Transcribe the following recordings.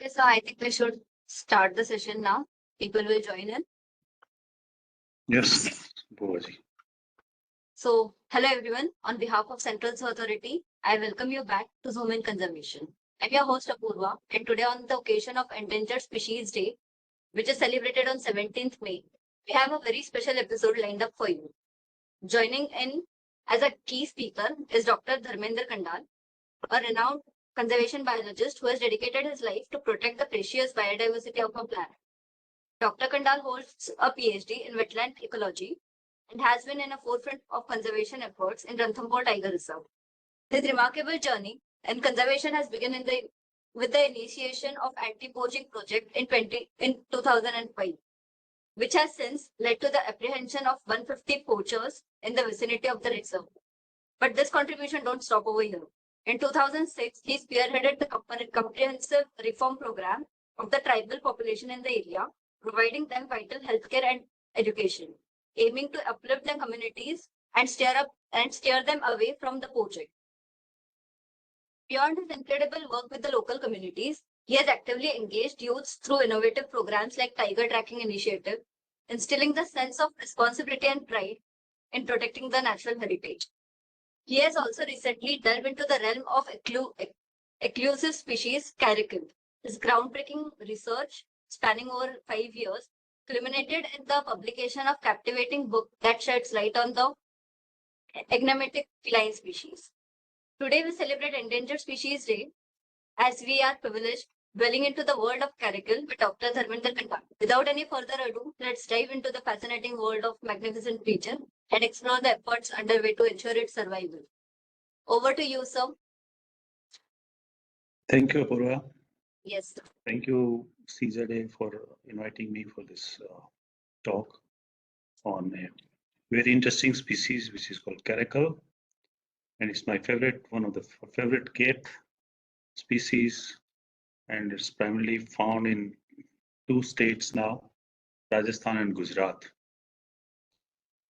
Okay, so I think we should start the session now. People will join in. Yes, Bhuvaji. So, hello everyone. On behalf of Central Zoo Authority, I welcome you back to Zoom in Conservation. I'm your host Apurva, and today on the occasion of Endangered Species Day, which is celebrated on 17th May, we have a very special episode lined up for you. Joining in as a key speaker is Dr. Dharmender Kandal, a renowned conservation biologist who has dedicated his life to protect the precious biodiversity of our planet. Dr. Kandal holds a PhD in wetland ecology and has been in the forefront of conservation efforts in Ranthambore Tiger Reserve. His remarkable journey in conservation has begun with the initiation of anti-poaching project in 2005, which has since led to the apprehension of 150 poachers in the vicinity of the reserve. But this contribution don't stop over here. In 2006, he spearheaded the comprehensive reform program of the tribal population in the area, providing them vital healthcare and education, aiming to uplift their communities and steer them away from the poaching. Beyond his incredible work with the local communities, he has actively engaged youths through innovative programs like Tiger Tracking Initiative, instilling the sense of responsibility and pride in protecting the natural heritage. He has also recently delved into the realm of elusive species Caracal. His groundbreaking research, spanning over 5 years, culminated in the publication of captivating book that sheds light on the enigmatic feline species. Today we celebrate Endangered Species Day as we are privileged dwelling into the world of Caracal with Dr. Dharmender Kandal. Without any further ado, let's dive into the fascinating world of magnificent creature and explore the efforts underway to ensure its survival. Over to you, sir. Thank you, Apurva. Yes. Thank you, CZA, for inviting me for this talk on a very interesting species, which is called Caracal. And it's my favorite, one of the favorite cat species. And it's primarily found in two states now, Rajasthan and Gujarat.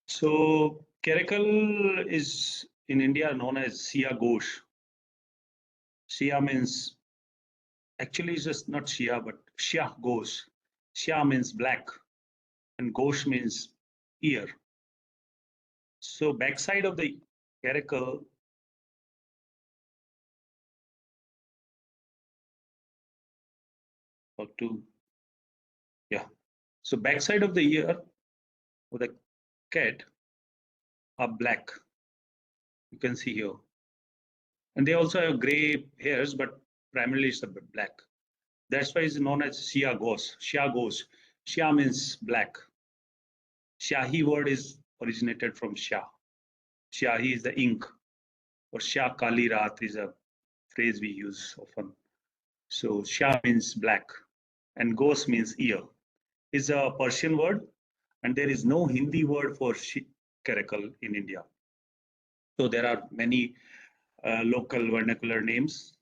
So Caracal is in India known as Shia Ghosh. Shia means, actually it's just not Shia, but Shia Ghosh. Shia means black and Ghosh means ear. So backside of the caracal or two, yeah. So backside of the ear of the cat are black. You can see here. And they also have gray hairs, but primarily it's a black. That's why it's known as Shia Ghosh. Shia Ghosh. Shia means black. Shahi word is originated from Shah. Shahi is the ink, or Shah Kali Raat is a phrase we use often. So Shah means black, and Ghosh means ear. Is a Persian word, and there is no Hindi word for caracal in India. So there are many local vernacular names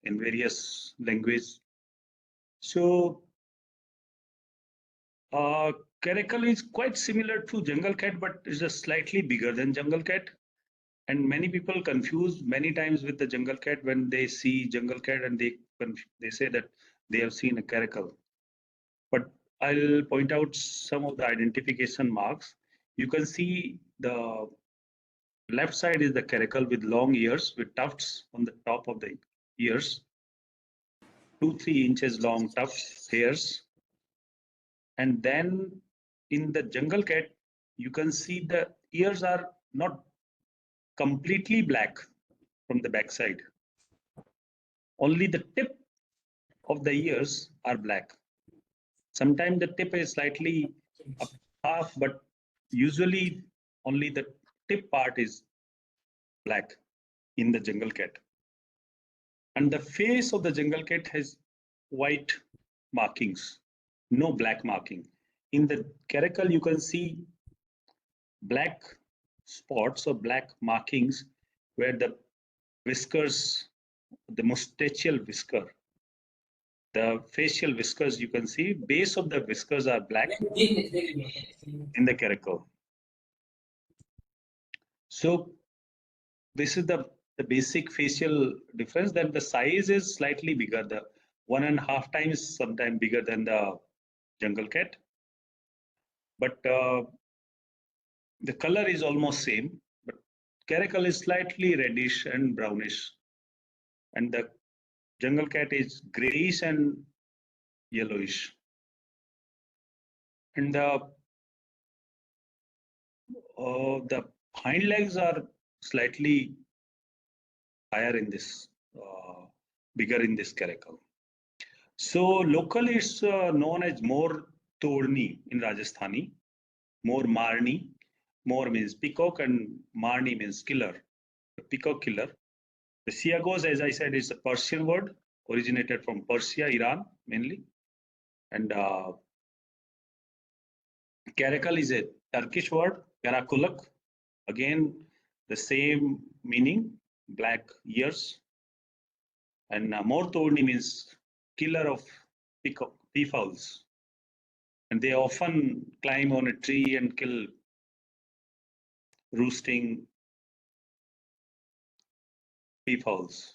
in various languages. So caracal is quite similar to jungle cat, but is just slightly bigger than jungle cat. And many people confuse many times with the jungle cat when they see jungle cat, and they say that they have seen a caracal. But I'll point out some of the identification marks. You can see the left side is the caracal with long ears with tufts on the top of the ears, 2-3 inches long tufts, hairs. And then in the jungle cat, you can see the ears are not completely black from the backside. Only the tip of the ears are black. Sometimes the tip is slightly up half, but usually only the tip part is black in the jungle cat. And the face of the jungle cat has white markings, no black marking. In the caracal, you can see black spots or black markings where the whiskers, the moustachial whisker, the facial whiskers, you can see base of the whiskers are black in the caracal. So this is the basic facial difference. Then the size is slightly bigger. The 1.5 times sometimes bigger than the jungle cat. But the color is almost same. But caracal is slightly reddish and brownish, and the jungle cat is grayish and yellowish. And the hind legs are slightly higher in this, bigger in this caracal. So locally it's known as more Todni in Rajasthani, more Marni. More means peacock and Marni means killer, the peacock killer. The Siagos, as I said, is a Persian word, originated from Persia, Iran mainly. And Caracal is a Turkish word, Karakulak. Again, the same meaning, black ears. And Mortoni means killer of peafowls. And they often climb on a tree and kill roosting peafowls.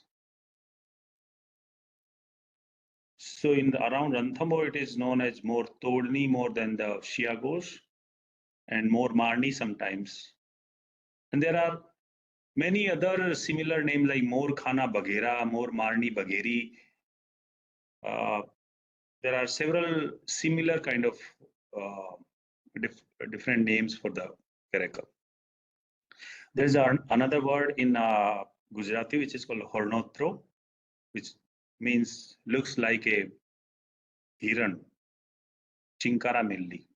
So in around Ranthambore, it is known as more Todni more than the Shiagos and more Marni sometimes. And there are many other similar names like more Khana Baghera, more Marni Bagheri. Uh, there are several similar kind of uh, different names for the caracal. There is another word in Gujarati which is called hornotro, which means looks like a hiran, chinkara mainly.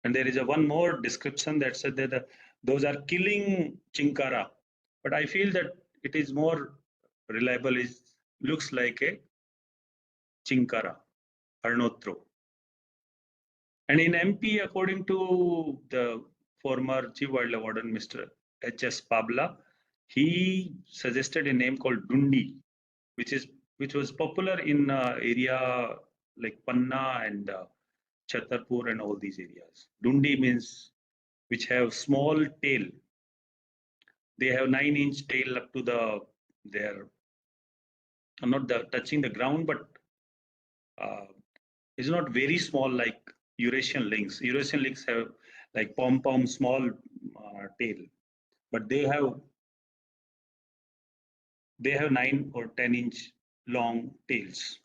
And there is a one more description that said that those are killing chinkara, but I feel that it is more reliable. It looks like a chinkara, hornotro. And in MP, according to the former Chief Wildlife Warden, Mr. H.S. Pabla, he suggested a name called Dundi, which was popular in area like Panna and Chhatarpur and all these areas. Dundi means which have small tail. They have 9-inch tail up to their not the touching the ground, but it's not very small like Eurasian lynx. Eurasian lynx have like pom-pom small tail, but they have 9 or 10-inch long tails.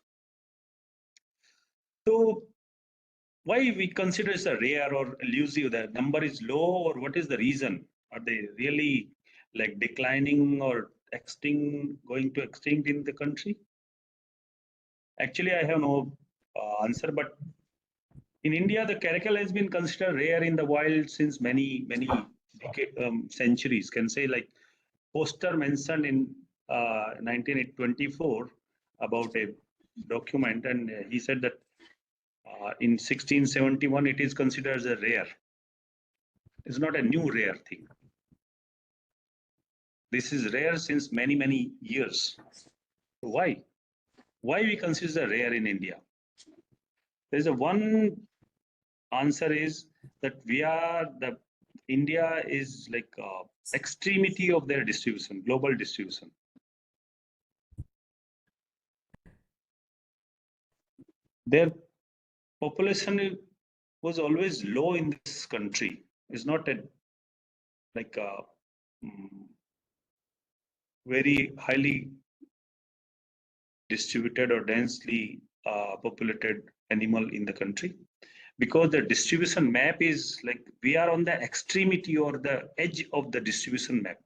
So why we consider this a rare or elusive? The number is low, or what is the reason? Are they really like declining or going to extinct in the country? Actually, I have no answer, but in India, the caracal has been considered rare in the wild since many centuries. Can say like Poster mentioned in 1924 about a document, and he said that in 1671 it is considered as a rare. It's not a new rare thing. This is rare since many years. Why? Why we consider rare in India? There is a one answer is that we are the India is like extremity of their distribution, global distribution. Their population was always low in this country. It's not a like a very highly distributed or densely populated animal in the country, because the distribution map is like we are on the extremity or the edge of the distribution map.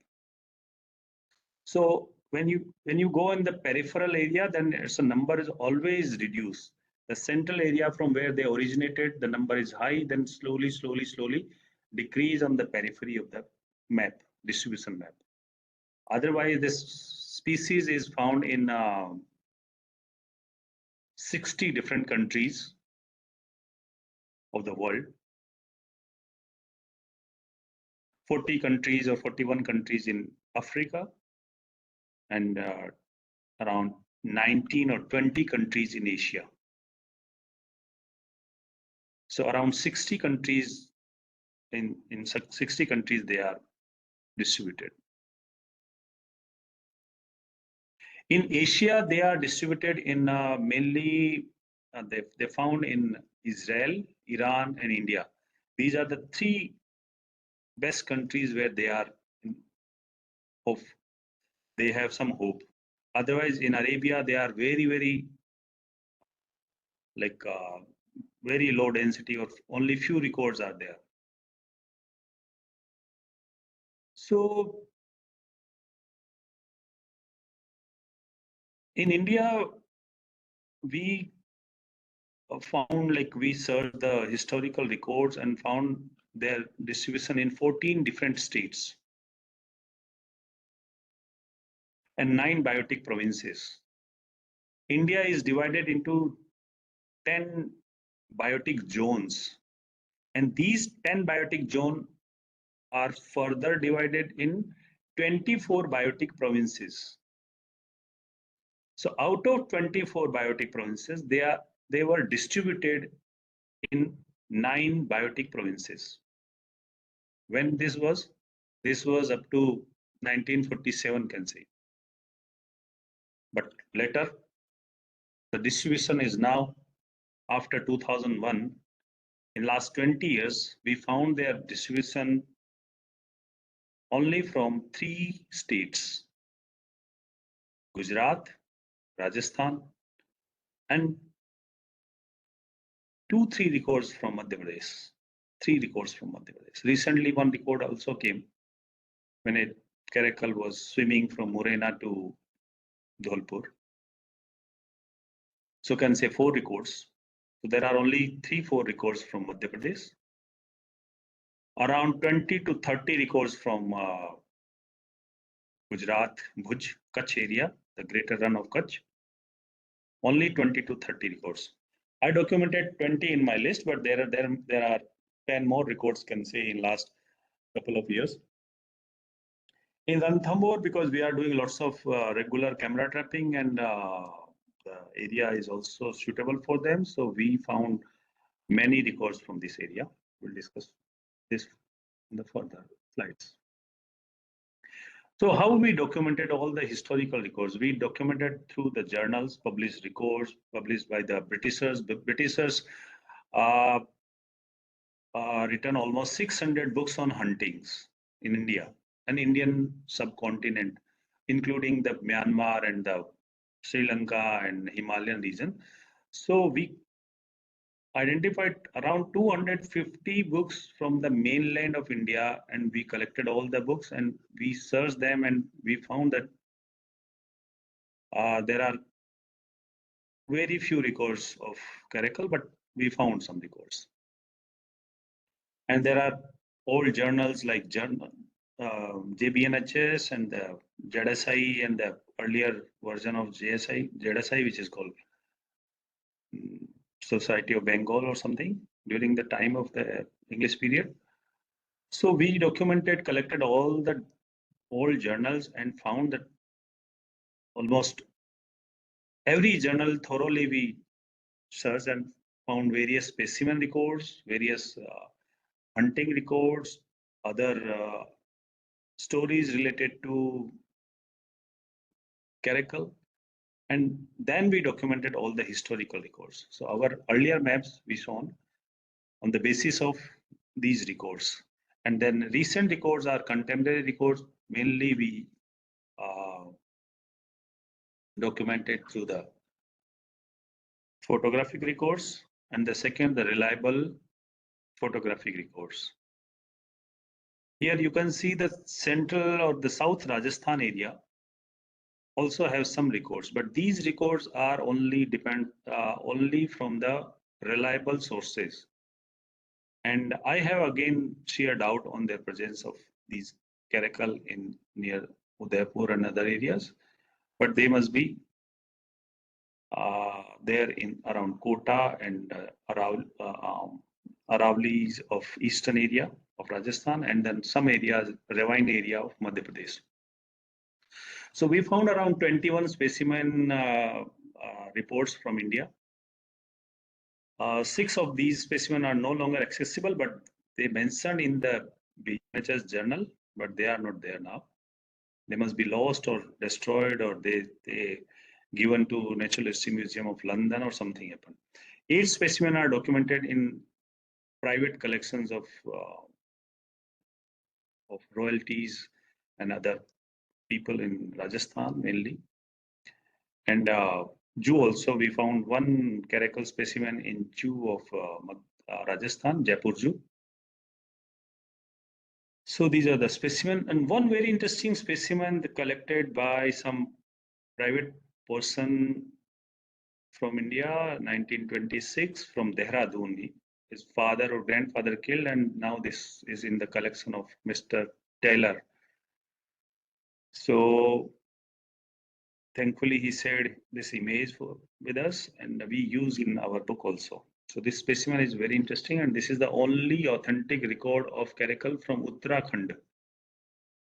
So when you go in the peripheral area, then its number is always reduced. The central area from where they originated, the number is high, then slowly decrease on the periphery of the map, distribution map. Otherwise, this species is found in 60 different countries of the world, 40 countries or 41 countries in Africa, and around 19 or 20 countries in Asia. So around 60 countries, in 60 countries they are distributed. In Asia, they are distributed in mainly, they found in Israel, Iran, and India. These are the three best countries where they are in hope. They have some hope. Otherwise, in Arabia, they are very, very like very low density, or only few records are there. So in India, we found, like, we searched the historical records and found their distribution in 14 different states and 9 biotic provinces. India is divided into 10 biotic zones, and these 10 biotic zones are further divided in 24 biotic provinces. So out of 24 biotic provinces, they were distributed in 9 biotic provinces. When this was? This was up to 1947, can say. But later, the distribution is now after 2001. In last 20 years, we found their distribution only from 3 states: Gujarat, Rajasthan, and 3 records from Madhya Pradesh. 3 records from Madhya Pradesh. Recently, one record also came when a Caracal was swimming from Morena to Dholpur. So can say 4 records. So there are only 3-4 records from Madhya Pradesh. Around 20 to 30 records from Gujarat, Bhuj, Kutch area, the greater run of Kutch. Only 20 to 30 records. I documented 20 in my list, but there are 10 more records, can say, in last couple of years. In Ranthambore, because we are doing lots of regular camera trapping, and the area is also suitable for them, so we found many records from this area. We'll discuss this in the further slides. So how we documented all the historical records? We documented through the journals, published records, published by the Britishers. The Britishers uh, written almost 600 books on huntings in India and Indian subcontinent, including the Myanmar and the Sri Lanka and Himalayan region. So we identified around 250 books from the mainland of India, and we collected all the books and we searched them, and we found that there are very few records of Caracal, but we found some records. And there are old journals like JBNHS and the ZSI and the earlier version of ZSI, which is called Society of Bengal or something, during the time of the English period. So we documented, collected all the old journals and found that almost every journal thoroughly we searched and found various specimen records, various hunting records, other stories related to Caracal, and then we documented all the historical records. So our earlier maps we shown on the basis of these records, and then recent records are contemporary records. Mainly we uh, documented through the photographic records, and the second, the reliable photographic records. Here you can see the central or the South Rajasthan area also have some records, but these records are only only from the reliable sources. And I have again shared out on their presence of these Caracal in near Udaipur and other areas, but they must be there in around Kota and Aravali's of eastern area of Rajasthan, and then some areas, Ravine area of Madhya Pradesh. So we found around 21 specimen reports from India. 6 of these specimens are no longer accessible, but they mentioned in the BMHS journal, but they are not there now. They must be lost or destroyed, or they given to Natural History Museum of London or something happened. 8 specimens are documented in private collections of royalties and other people in Rajasthan mainly. And Jew also, we found one caracal specimen in Jew of Rajasthan, Jaipur Jew. So these are the specimen, and one very interesting specimen collected by some private person from India, 1926, from Dehradun. His father or grandfather killed, and now this is in the collection of Mr. Taylor. So thankfully, he shared this image with us, and we use in our book also. So this specimen is very interesting, and this is the only authentic record of Caracal from Uttarakhand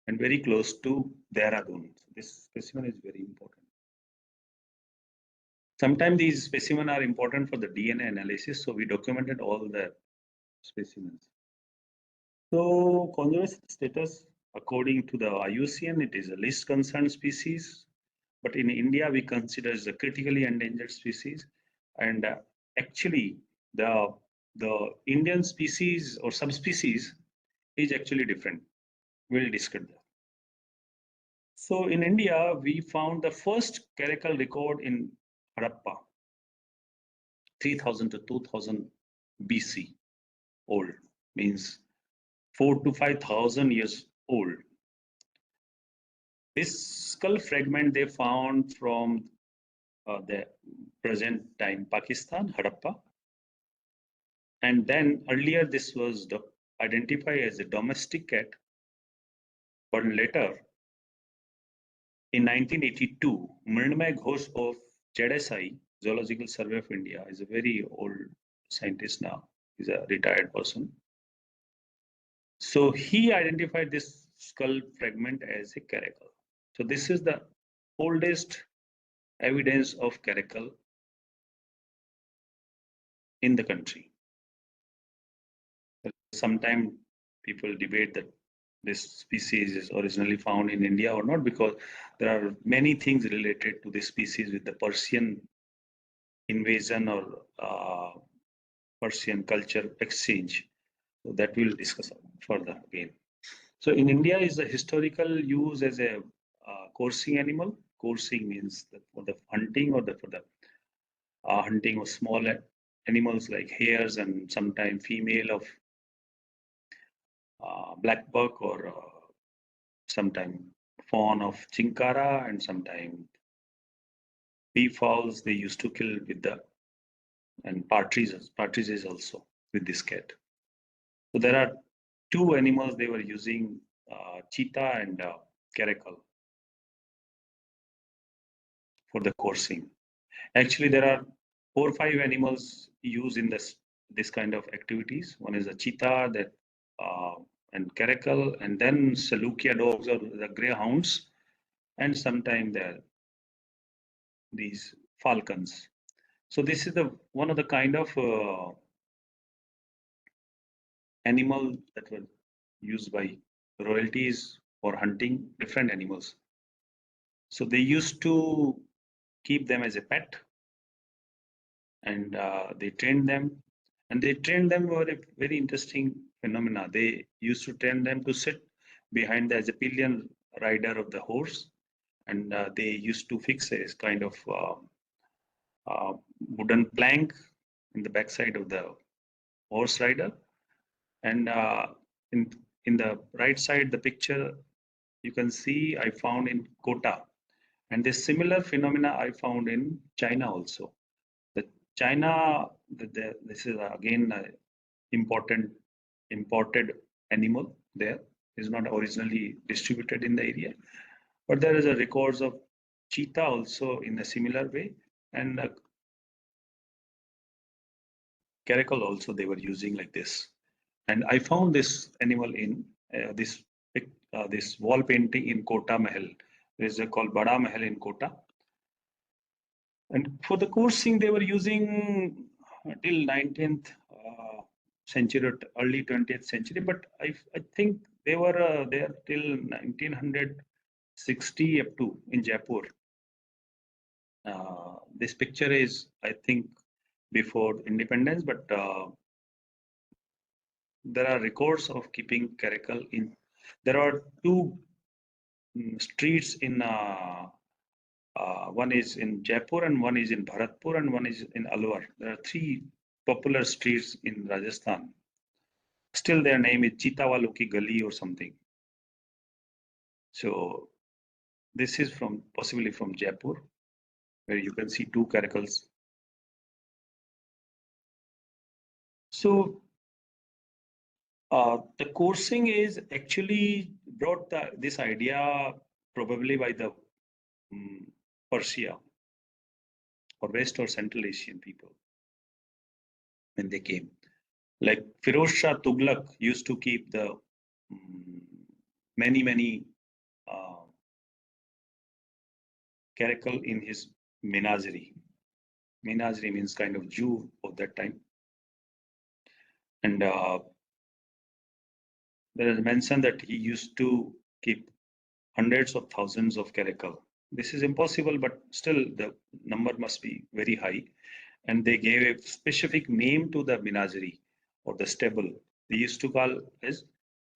and very close to Dehradun. So this specimen is very important. Sometimes these specimens are important for the DNA analysis, so we documented all the specimens. So conservation status, according to the IUCN, it is a least concerned species, but in India we consider as a critically endangered species, and actually the Indian species or subspecies is actually different. We'll discuss that. So in India, we found the first caracal record in Harappa, 3000 to 2000 BC old, means 4 to 5,000 years old. This skull fragment they found from the present time Pakistan, Harappa. And then earlier this was identified as a domestic cat, but later in 1982, Mrunmayee Ghosh of ZSI, Zoological Survey of India, is a very old scientist now. He's a retired person. So he identified this skull fragment as a caracal. So this is the oldest evidence of caracal in the country. Sometimes people debate that this species is originally found in India or not, because there are many things related to this species with the Persian invasion or Persian culture exchange. So that we'll discuss further again. So in India is the historical use as a coursing animal. Coursing means for the hunting or for the hunting of small animals like hares and sometimes female of black buck or sometimes fawn of chinkara and sometimes peafowls they used to kill with the and partridges also with this cat. So there are two animals they were using, cheetah and caracal for the coursing. Actually, there are 4 or 5 animals used in this kind of activities. One is a cheetah, that and caracal, and then Salukia dogs or the greyhounds, and sometimes there these falcons. So this is the one of the kind of animal that were used by royalties for hunting different animals. So they used to keep them as a pet, and they trained them, and they trained them for a very interesting phenomena. They used to train them to sit behind as a pillion rider of the horse, and they used to fix a kind of wooden plank in the backside of the horse rider, and in in the right side the picture you can see I found in Kota, and this similar phenomena I found in China also. The China, this is again important imported animal there, is not originally distributed in the area, but there is a records of cheetah also in a similar way, and caracal also they were using like this. And I found this animal in this wall painting in Kota Mahal. There is a called Bada Mahal in Kota. And for the coursing, they were using till 19th century, or early 20th century. But I think they were there till 1900 60 up to in Jaipur. This picture is, I think, before independence, but there are records of keeping Caracal in. There are two streets in one is in Jaipur and one is in Bharatpur and one is in Alwar. There are three popular streets in Rajasthan. Still, their name is Chitawalu ki Gali or something. So this is from possibly from Jaipur, where you can see two Caracals. So the coursing is actually brought this idea probably by the Persia or West or Central Asian people when they came. Like Firoz Shah Tughlaq used to keep the many uh, caracal in his menagerie. Menagerie means kind of Jew of that time. And there is mention that he used to keep hundreds of thousands of caracal. This is impossible, but still the number must be very high. And they gave a specific name to the menagerie or the stable. They used to call as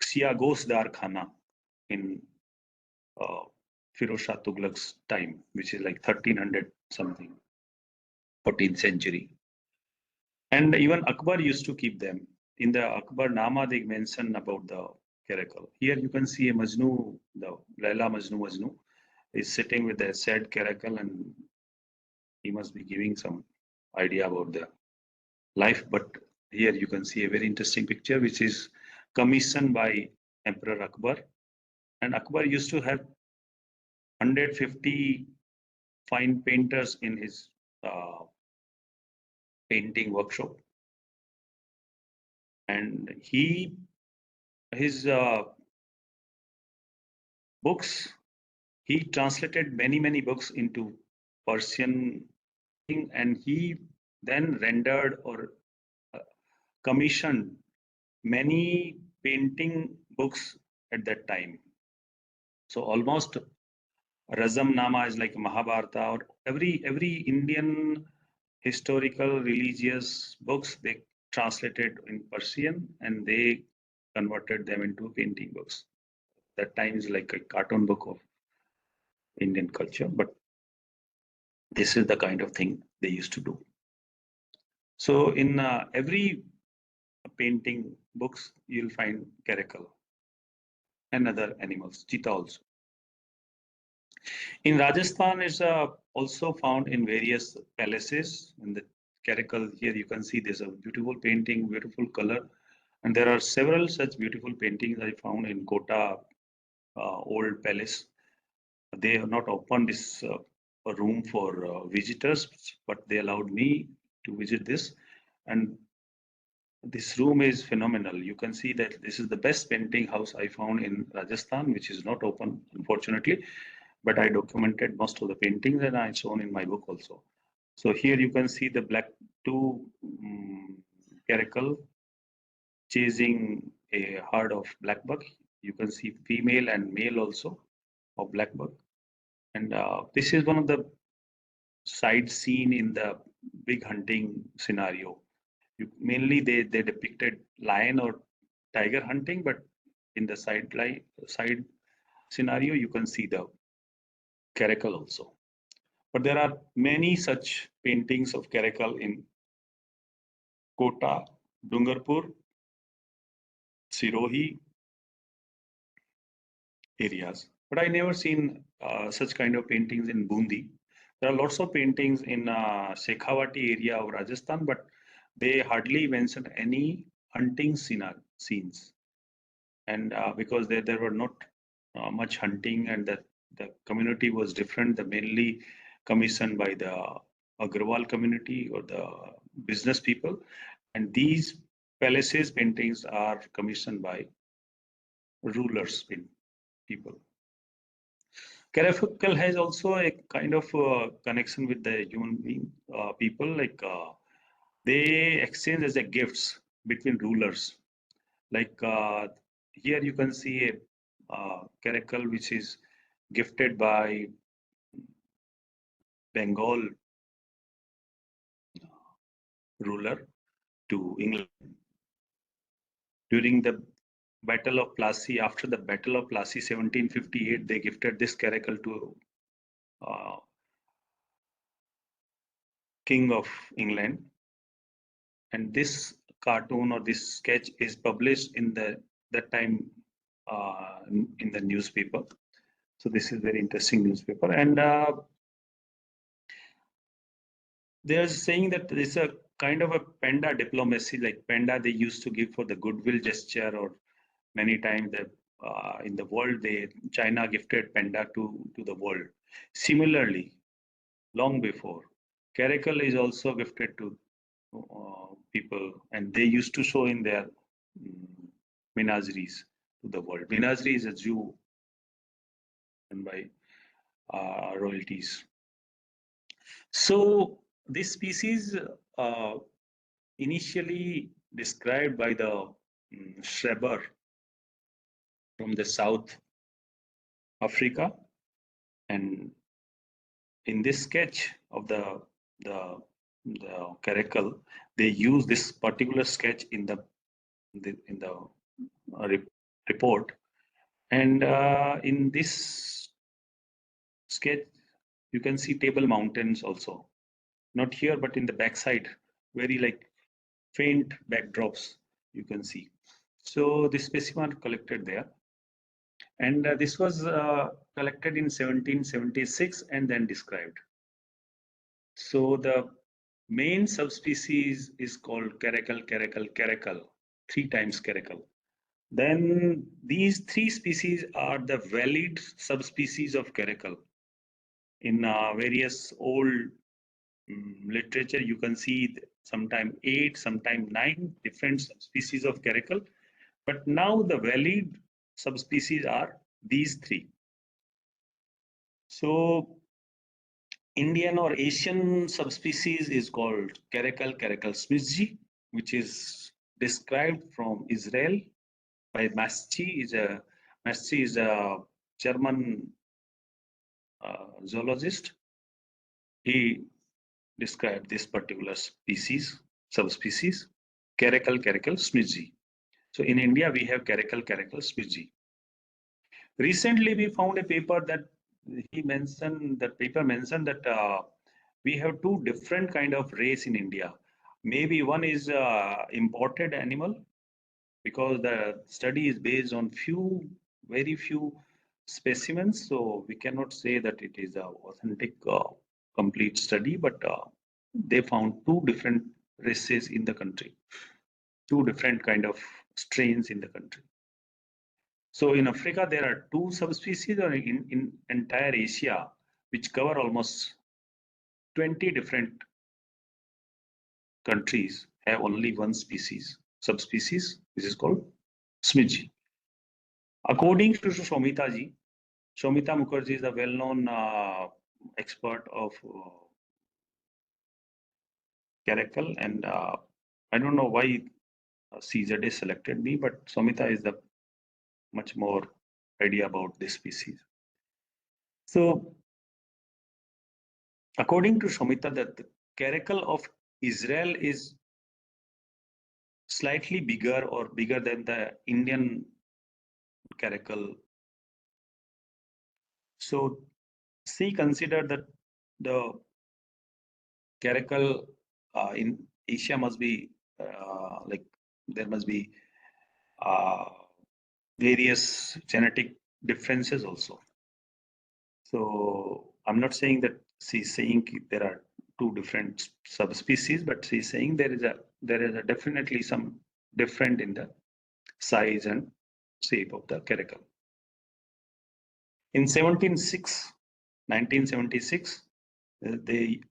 Xiagosdar Khana in uh, Firoz Shah Tughlaq's time, which is like 1300 something, 14th century. And even Akbar used to keep them. In the Akbar Nama, they mention about the caracal. Here you can see a Majnu, the Laila Majnu is sitting with a sad caracal, and he must be giving some idea about the life. But here you can see a very interesting picture, which is commissioned by Emperor Akbar. And Akbar used to have 150 fine painters in his uh, painting workshop. And his books, he translated many books into Persian, and he then rendered or uh, commissioned many painting books at that time. So almost Razam Nama is like Mahabharata, or every Indian historical religious books they translated in Persian and they converted them into painting books. That time is like a cartoon book of Indian culture, but this is the kind of thing they used to do. So in every painting books, you'll find caracal and other animals, cheetah also. In Rajasthan, it's also found in various palaces. In the caracal here, you can see there's a beautiful painting, beautiful color, and there are several such beautiful paintings I found in Kota old palace. They have not opened this room for visitors, but they allowed me to visit this. And this room is phenomenal. You can see that this is the best painting house I found in Rajasthan, which is not open, unfortunately. But I documented most of the paintings and I shown in my book also. So here you can see the black two caracal chasing a herd of black buck. You can see female and male also of black buck. And this is one of the side scene in the big hunting scenario. Mainly they depicted lion or tiger hunting, but in the side scenario you can see the caracal also. But there are many such paintings of caracal in Kota, Dungarpur, Sirohi areas. But I never seen such kind of paintings in Bundi. There are lots of paintings in Shekhawati area of Rajasthan, but they hardly mention any hunting scenes. And because there were not much hunting and the community was different, the mainly commissioned by the Agrawal community or the business people. And these palaces paintings are commissioned by rulers people. Caracal has also a kind of connection with the human being people, like they exchange as a gifts between rulers. Like here you can see a caracal which is gifted by Bengal ruler to England during the Battle of Plassey. After the Battle of Plassey, 1758, they gifted this caracal to uh, King of England, and this cartoon or this sketch is published in the that time in the newspaper. So this is very interesting newspaper, and they are saying that it's a kind of a panda diplomacy, like panda they used to give for the goodwill gesture, or many times the in the world they China gifted panda to the world. Similarly, long before, Caracal is also gifted to people, and they used to show in their menageries to the world. Menagerie is a zoo and by royalties. So this species uh, initially described by the Schreber from the South Africa, and in this sketch of the caracal, they use this particular sketch in the report, and in this sketch you can see Table Mountains also, not here but in the backside, very like faint backdrops you can see. So this specimen collected there, and this was collected in 1776 and then described. So the main subspecies is called caracal, caracal, caracal, three times caracal. Then these three species are the valid subspecies of caracal. In various old literature, you can see sometime 8, sometime 9 different subspecies of caracal. But now the valid subspecies are these three. So Indian or Asian subspecies is called Caracal, Caracal smithsii, which is described from Israel by Maschi is a German zoologist. He described this particular species, subspecies, Caracal, Caracal smithsii. So in India, we have Caracal, Caracal smithsii. Recently, we found a paper that paper mentioned that we have two different kind of race in India. Maybe one is imported animal, because the study is based on very few specimens. So we cannot say that it is a authentic, complete study, but they found two different races in the country, two different kind of strains in the country. So in Africa, there are two subspecies, or in entire Asia, which cover almost 20 different countries, have only one subspecies, which is called Smidgi. According to Shomita ji, Shomita Mukherjee is a well-known expert of Caracal, and I don't know why CZA selected me, but Shomita is the much more idea about this species. So according to Shomita, that the caracal of Israel is slightly bigger or bigger than the Indian caracal. So she considered that the caracal in Asia must be like there must be uh, various genetic differences also. So I'm not saying that she's saying there are two different subspecies, but she's saying there is a definitely some different in the size and shape of the caracal. In 1976, the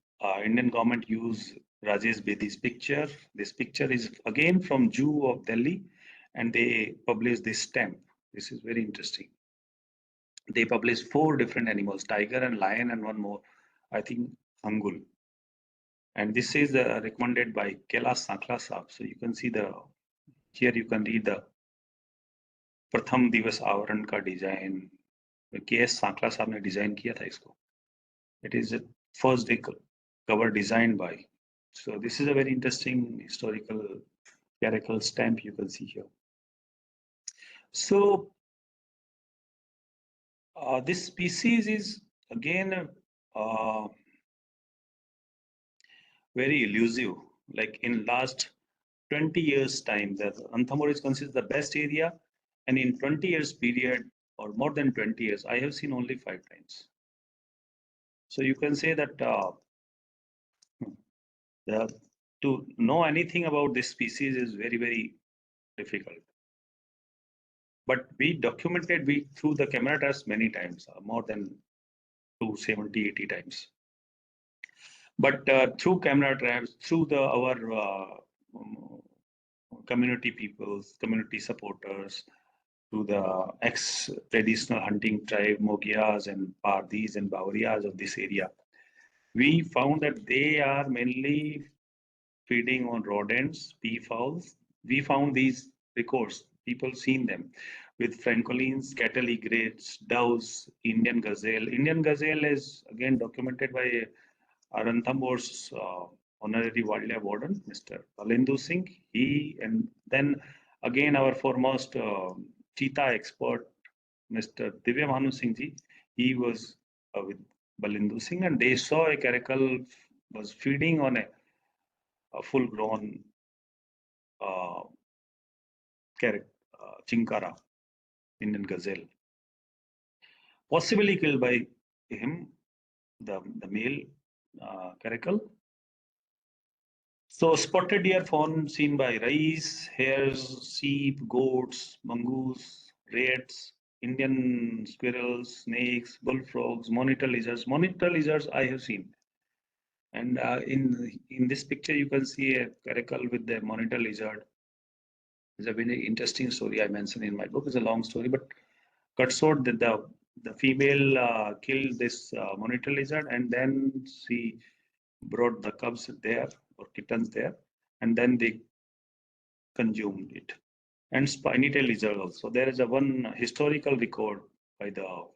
Indian government used Rajesh Bedi's picture. This picture is again from Zoo of Delhi, and they published this stamp. This is very interesting. They published 4 different animals: tiger and lion, and one more, I think, angul. And this is recommended by Kailash Sankla Saab. So you can see here you can read the Pratham Divas Avaran ka design, KS सांकला साहब ने design किया था इसको. It is a first day cover designed by. So this is a very interesting historical Caracal stamp you can see here. So this species is again very elusive. Like in last 20 years time, the Anthamur is considered the best area, and in 20 years period or more than 20 years, I have seen only 5 times. So you can say that the, to know anything about this species is very difficult. But we documented we through the camera traps many times, more than 270, 80 times. But through camera traps, through the our um, community peoples, community supporters, to the ex-traditional hunting tribe Mogias and Pardis and Baurias of this area, we found that they are mainly feeding on rodents, peafowls. We found these records. People seen them with francolines, cattle egrets, doves, Indian gazelle. Indian gazelle is again documented by Ranthambore honorary wildlife warden, Mr. Balindu Singh. He and then again our foremost cheetah expert, Mr. Divya Manu Singh ji. He was with Balindu Singh, and they saw a caracal was feeding on a full-grown uh, chinkara, Indian gazelle, possibly killed by him, the male caracal. So spotted deer fawn seen by rice, hares, sheep, goats, mongoose, rats, Indian squirrels, snakes, bullfrogs, monitor lizards. Monitor lizards I have seen. And in this picture, you can see a caracal with the monitor lizard. It's a very interesting story I mentioned in my book. It's a long story, but cut short that the female killed this monitor lizard, and then she brought the cubs there or kittens there, and then they consumed it. And spiny tail lizard also. There is a one historical record by the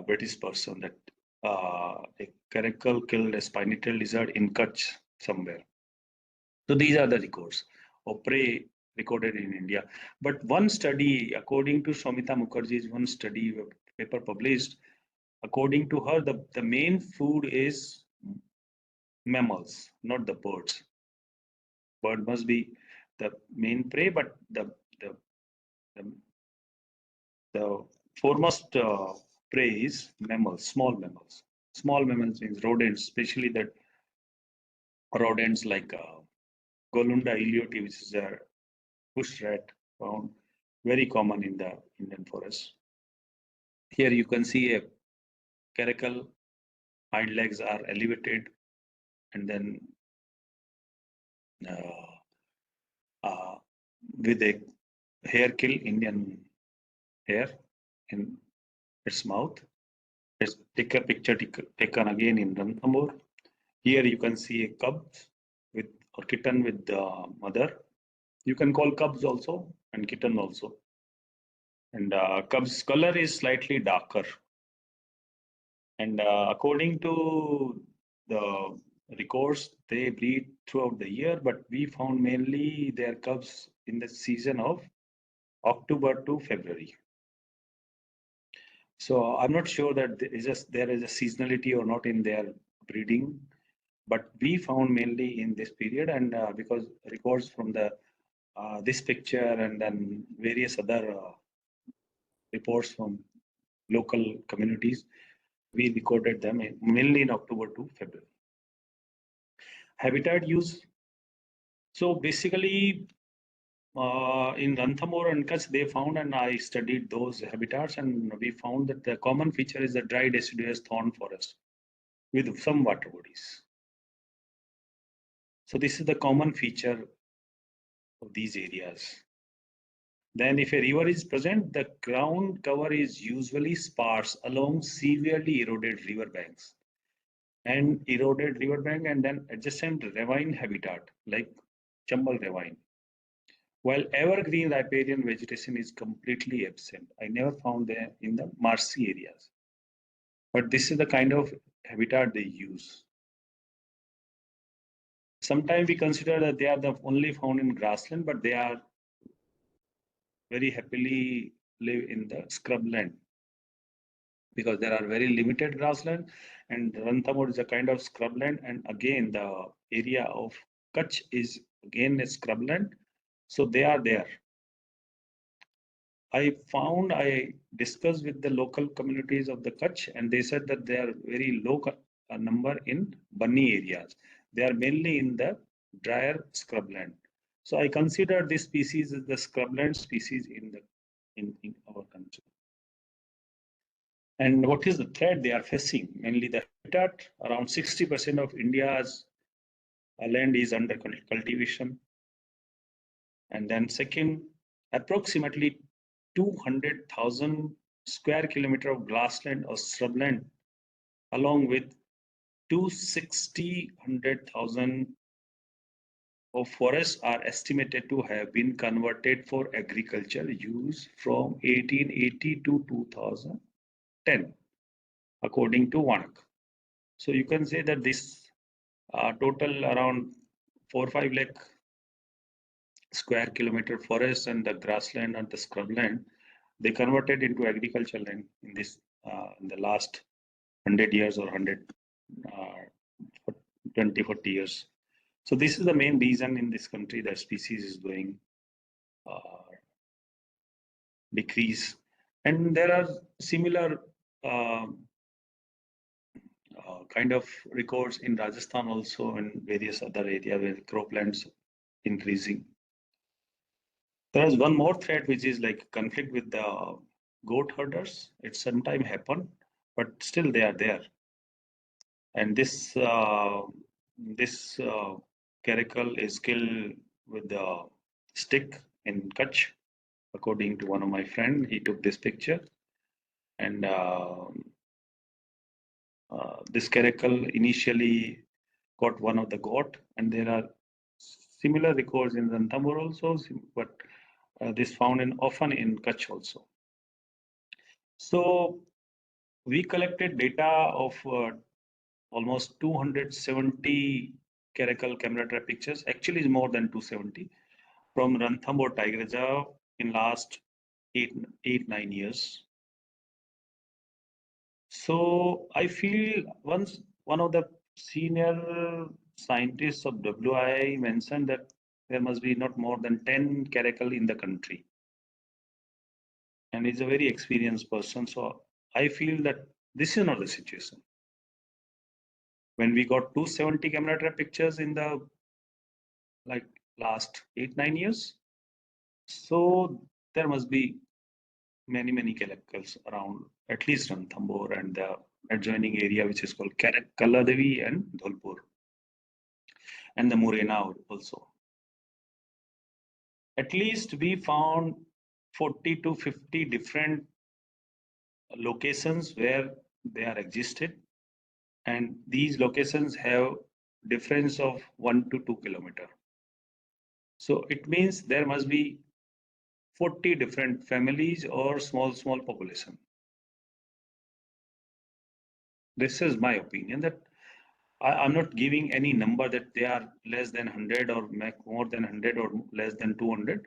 British person that a caracal killed a spiny tail lizard in Kutch somewhere. So these are the records of prey recorded in India. But one study, according to Shomita Mukherjee's one study paper published, according to her, the main food is mammals, not the birds. Bird must be the main prey, but the, the foremost prey is mammals, small mammals. Small mammals means rodents, especially that rodents like Golunda ilioti, which is a bush rat found very common in the Indian forest. Here you can see a caracal, hind legs are elevated, and then uh, uh, with a hair kill, Indian hair in its mouth. Let's take a picture taken again in Ranthambore. Here you can see a cub with or kitten with the mother. You can call cubs also and kitten also. And cub's color is slightly darker. And according to the records, they breed throughout the year, but we found mainly their cubs in the season of October to February. So I'm not sure that there is a seasonality or not in their breeding, but we found mainly in this period, and because records from the this picture and then various other reports from local communities, we recorded them mainly in October to February. Habitat use. So basically, in Ranthambore and Kutch, they found, and I studied those habitats, and we found that the common feature is the dry deciduous thorn forest with some water bodies. So this is the common feature of these areas. Then if a river is present, the ground cover is usually sparse along severely eroded river banks and eroded riverbank and then adjacent ravine habitat like Chambal ravine. while evergreen riparian vegetation is completely absent. I never found them in the marshy areas. But this is the kind of habitat they use. Sometimes we consider that they are the only found in grassland, but they are very happily live in the scrubland because there are very limited grassland, and Ranthambore is a kind of scrubland, and again the area of Kutch is again a scrubland, so they are there. I discussed with the local communities of the Kutch, and they said that they are very low number in bunny areas. They are mainly in the drier scrubland. So I consider this species as the scrubland species in our country. And what is the threat they are facing? Mainly the habitat. Around 60% of India's land is under cultivation. And then second, approximately 200,000 square kilometer of grassland or shrubland, along with 260,000 of forests are estimated to have been converted for agricultural use from 1880 to 2010, according to WANAC. So you can say that this total around 4 5 lakh square kilometer forest and the grassland and the scrubland, they converted into agricultural land in this in the last 100 years or 100 uh, 20 40 years. So this is the main reason in this country that species is going uh, decrease, and there are similar uh, kind of records in Rajasthan also and various other areas where croplands increasing. There is one more threat which is like conflict with the goat herders. It sometimes happen, but still they are there. And this caracal is killed with the stick in Kutch, according to one of my friend. He took this picture, and this caracal initially got one of the goat, and there are similar records in Ranthambore also, but this found in often in Kutch also. So we collected data of almost 270 Caracal camera trap pictures. Actually, it's more than 270 from Ranthambore Tiger Reserve in last 8 9 years. So I feel once one of the senior scientists of WI mentioned that there must be not more than 10 Caracal in the country, and he's a very experienced person. So I feel that this is not the situation. When we got 270 camera trap pictures in the like last 8 9 years, so there must be many Caracals around at least Ranthambore and the adjoining area which is called Kaladevi and Dholpur and the Morena also. At least we found 40 to 50 different locations where they are existed, and these locations have difference of 1 to 2 kilometer. So it means there must be 40 different families or small population. This is my opinion that I'm not giving any number that they are less than 100 or more than 100 or less than 200.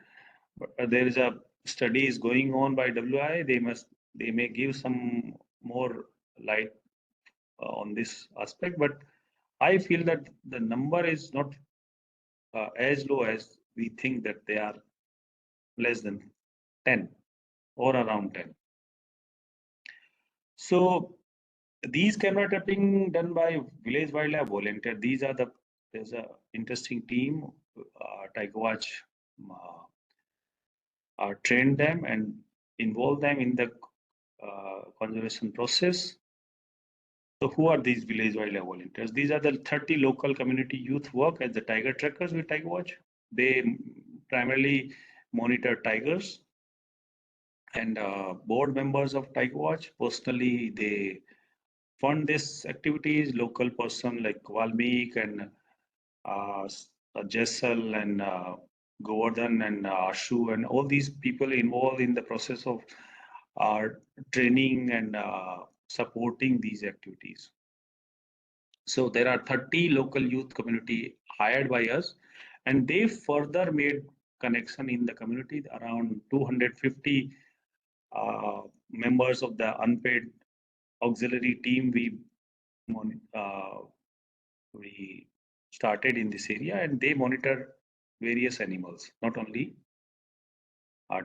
But there is a study is going on by WI. They may give some more light on this aspect, but I feel that the number is not as low as we think that they are less than 10 or around 10. So these camera trapping done by village wildlife volunteer. These are the there's a interesting team. Tiger Watch train them and involve them in the conservation process. So who are these village wildlife volunteers? These are the 30 local community youth work as the tiger trackers with Tiger Watch. They primarily monitor tigers, and board members of Tiger Watch personally they fund these activities. Local person like Valmeek and Jessel and Govardhan and Ashu and all these people involved in the process of training and supporting these activities. So there are 30 local youth community hired by us, and they further made connection in the community. Around 250 members of the unpaid auxiliary team uh, we started in this area, and they monitor various animals, not only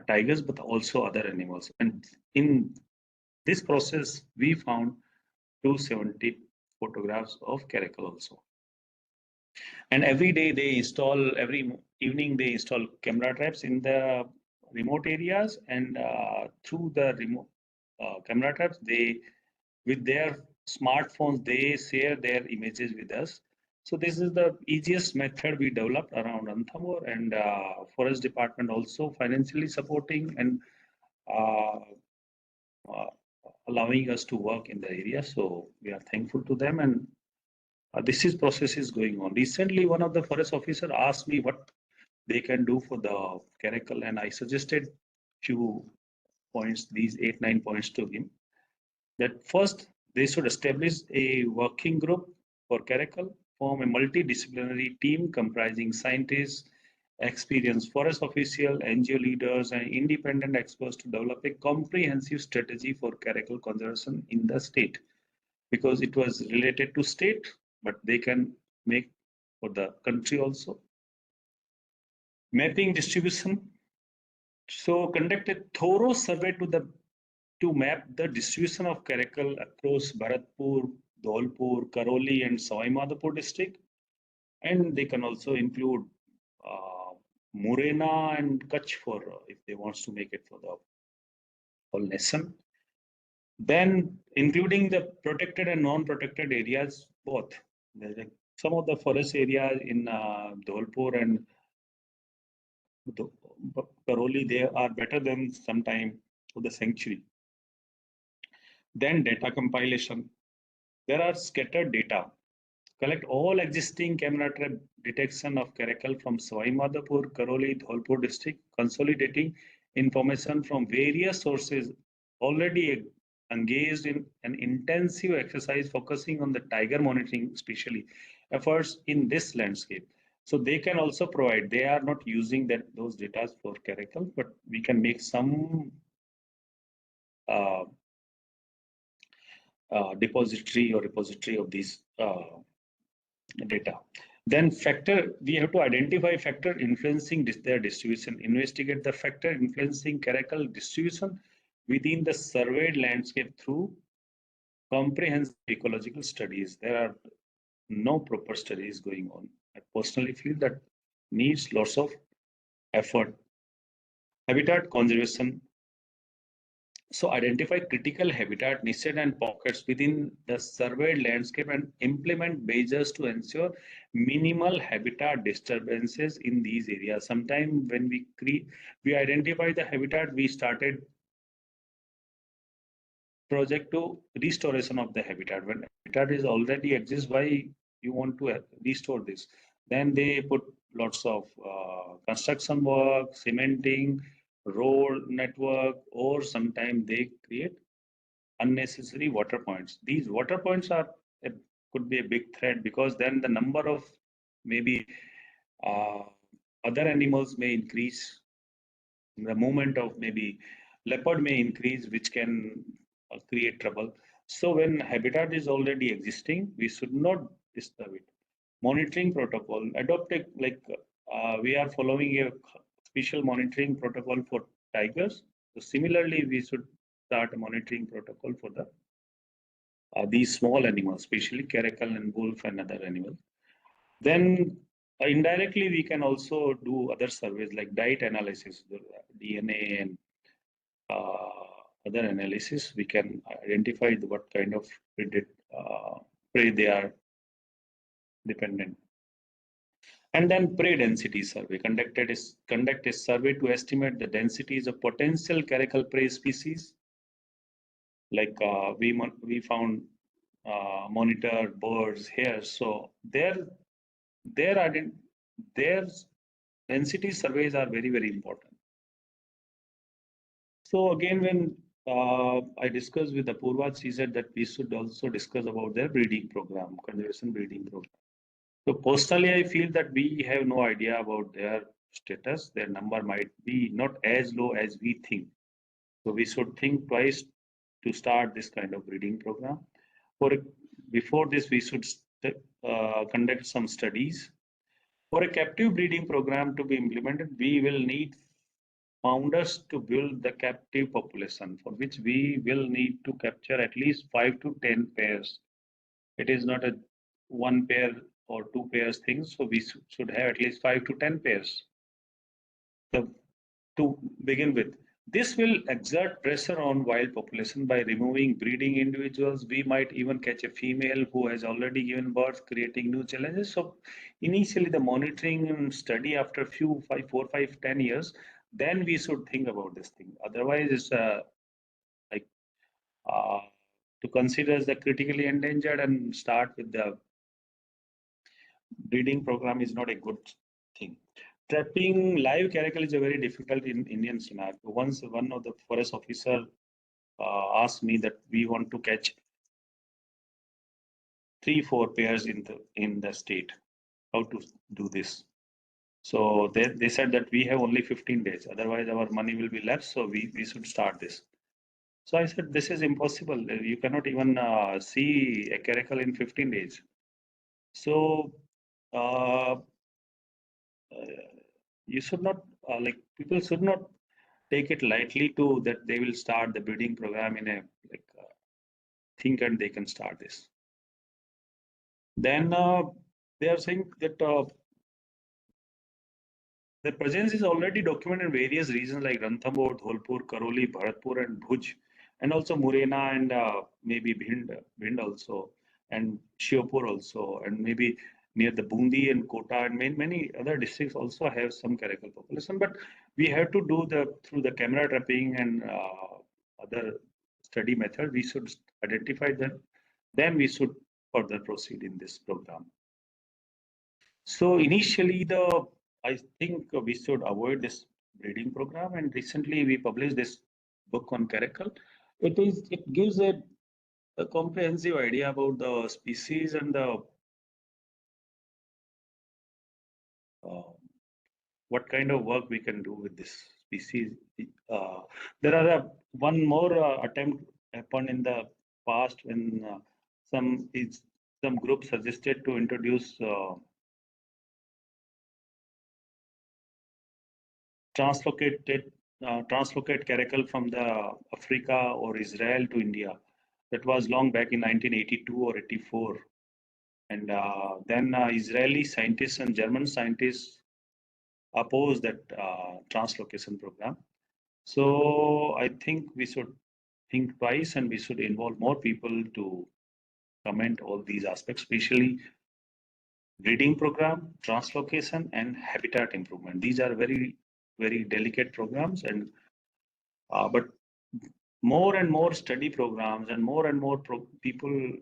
tigers but also other animals. And in this process, we found 270 photographs of caracal also. And every day they install, every evening they install camera traps in the remote areas, and through the remote camera traps, they with their smartphones they share their images with us. So this is the easiest method we developed around Ranthambore, and forest department also financially supporting and uh, uh, allowing us to work in the area. So we are thankful to them, and this is process is going on. Recently, one of the forest officer asked me what they can do for the Caracal, and I suggested few points, these 8, 9 points to him. That first, they should establish a working group for Caracal, form a multidisciplinary team comprising scientists, experienced forest officials, NGO leaders, and independent experts to develop a comprehensive strategy for Caracal conservation in the state, because it was related to state, but they can make for the country also. Mapping distribution. So conduct a thorough survey to map the distribution of Caracal across Bharatpur, Dholpur, Karoli, and Savai Madhopur district. And they can also include Morena and Kutch for if they want to make it for the whole nation. Then including the protected and non-protected areas both. Some of the forest areas in Dholpur and Karoli, they are better than sometime for the sanctuary. Then data compilation. There are scattered data. Collect all existing camera trap detection of Caracal from Savai Madhopur, Karoli, Dholpur district, consolidating information from various sources already engaged in an intensive exercise focusing on the tiger monitoring, especially efforts in this landscape. So they can also provide, they are not using those data for Caracal, but we can make some uh, depository or repository of these data. Then factor, we have to identify factor influencing their distribution, investigate the factor influencing Caracal distribution within the surveyed landscape through comprehensive ecological studies. There are no proper studies going on. I personally feel that needs lots of effort. Habitat conservation. So identify critical habitat niches and pockets within the surveyed landscape and implement measures to ensure minimal habitat disturbances in these areas. Sometimes when we identify the habitat, we started project to restoration of the habitat. When habitat is already exists, why you want to restore this? Then they put lots of construction work, cementing, road network, or sometimes they create unnecessary water points. These water points are could be a big threat, because then the number of maybe uh, other animals may increase. The movement of maybe leopard may increase, which can create trouble. So when habitat is already existing, we should not disturb it. Monitoring protocol, adopt a, like we are following a special monitoring protocol for tigers. So similarly, we should start a monitoring protocol for these small animals, especially caracal and wolf and other animals. Then indirectly, we can also do other surveys like diet analysis, the DNA and other analysis. We can identify what kind of uh, prey they are dependent. And then prey density survey. Conduct a survey to estimate the densities of potential caracal prey species. Like we found monitor birds, hares. So their density surveys are very, very important. So again, when I discussed with Apurva, she said that we should also discuss about their breeding program, conservation breeding program. So personally, I feel that we have no idea about their status. Their number might be not as low as we think. So we should think twice to start this kind of breeding program. For before this, we should conduct some studies. For a captive breeding program to be implemented, we will need founders to build the captive population, for which we will need to capture at least 5 to 10 pairs. It is not a one pair or two pairs thing, so we should have at least 5 to 10 pairs. The to begin with. This will exert pressure on wild population by removing breeding individuals. We might even catch a female who has already given birth, creating new challenges. So initially the monitoring and study after few 5, 4, 5, 10 years, then we should think about this thing. Otherwise, it's like uh, to consider as the critically endangered and start with the breeding program is not a good thing. Trapping live caracal is a very difficult in Indian scenario. Once one of the forest officer asked me that we want to catch 3, 4 pairs in the state. How to do this? So they said that we have only 15 days. Otherwise, our money will be left. So we should start this. So I said, this is impossible. You cannot even see a caracal in 15 days. So uh, you should not like people should not take it lightly to that they will start the breeding program in a like think and they can start this. Then they are saying that the presence is already documented in various regions like Ranthambore, Dholpur, Karoli, Bharatpur, and Bhuj, and also Murena and maybe Bhind also, and Shiopur also, and maybe near the Bundi and Kota and many other districts also have some caracal population. But we have to do the through the camera trapping and other study method. We should identify them. Then we should further proceed in this program. So initially, the I think we should avoid this breeding program. And recently, we published this book on caracal. It gives a comprehensive idea about the species and the uh, what kind of work we can do with this species. Uh, there are one more attempt happened in the past when some is some group suggested to introduce translocate caracal from the Africa or Israel to India. That was long back in 1982 or 84. And then Israeli scientists and German scientists opposed that translocation program. So I think we should think twice and we should involve more people to comment all these aspects, especially breeding program, translocation, and habitat improvement. These are very, very delicate programs, and but more and more study programs and more people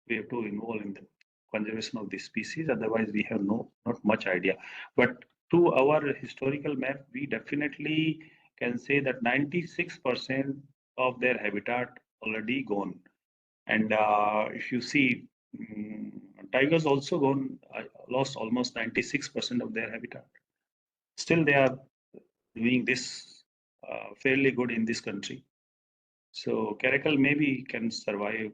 we have to involve in the conservation of this species. Otherwise, we have not much idea. But to our historical map, we definitely can say that 96% of their habitat already gone. And if you see, tigers also gone, lost almost 96% of their habitat. Still, they are doing this fairly good in this country. So Caracal maybe can survive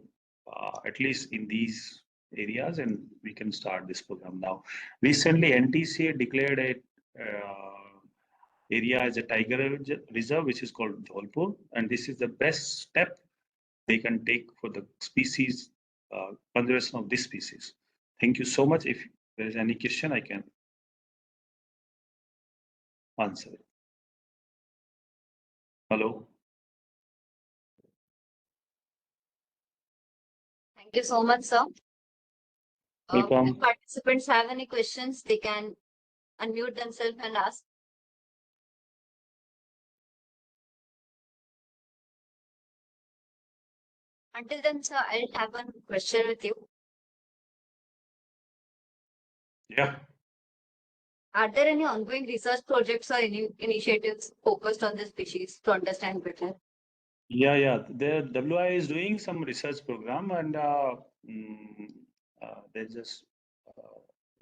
at least in these areas, and we can start this program now. Recently, NTCA declared a area as a tiger reserve, which is called Dholpur, and this is the best step they can take for the species conservation of this species. Thank you so much. If there is any question, I can answer it. Hello, Thank you so much, sir. If welcome. participants have any questions, they can unmute themselves and ask. Until then, sir, I'll have one question with you. Yeah, Are there any ongoing research projects or any initiatives focused on this species to understand better? Yeah. The WI is doing some research program, and mm, there's just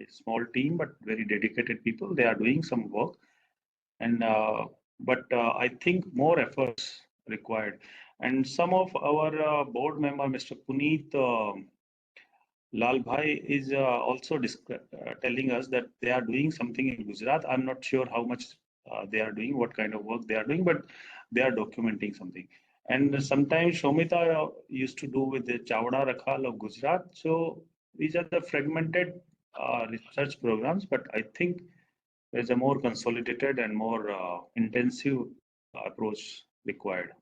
a small team, but very dedicated people. They are doing some work, and but I think more efforts required. And some of our board member, Mr. Puneet Lal Bhai, is also telling us that they are doing something in Gujarat. I'm not sure how much they are doing, what kind of work they are doing, but they are documenting something. And sometimes Shomita used to do with the Chavda Rakhal of Gujarat. So these are the fragmented research programs, but I think there's a more consolidated and more intensive approach required.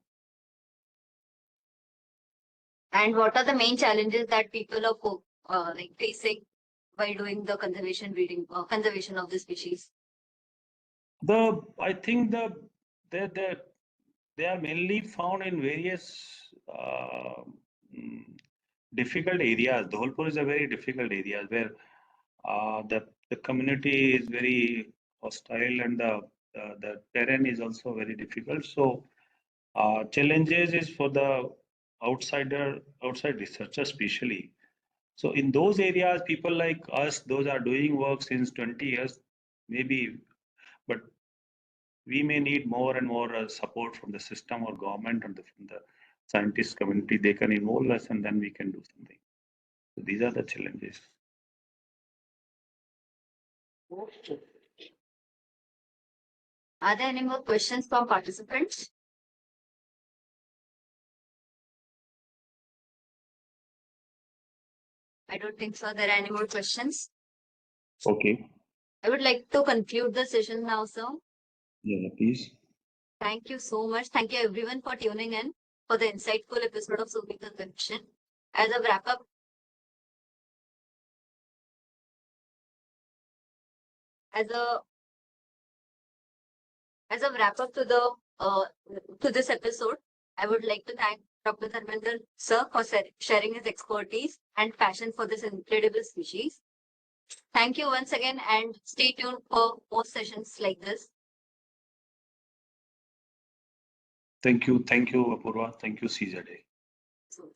And what are the main challenges that people are like facing while doing the conservation of the species? I think the they are mainly found in various mm, difficult areas. Dholpur is a very difficult area where the community is very hostile, and the terrain is also very difficult. So challenges is for the outside researchers especially. So in those areas, people like us, those are doing work since 20 years, maybe, but we may need more and more support from the system or government and from the scientist community. They can involve us, and then we can do something. So these are the challenges. Are there any more questions from participants? I don't think so. There are any more questions. Okay. I would like to conclude the session now, sir. Yeah, please. Thank you so much. Thank you everyone for tuning in for the insightful episode of Sumita Connection. As a wrap up, as a as a wrap up to this episode, I would like to thank Dr. Dharmender sir for sharing his expertise and passion for this incredible species. Thank you once again and stay tuned for more sessions like this. Thank you, Apurva. Thank you, CZA. So,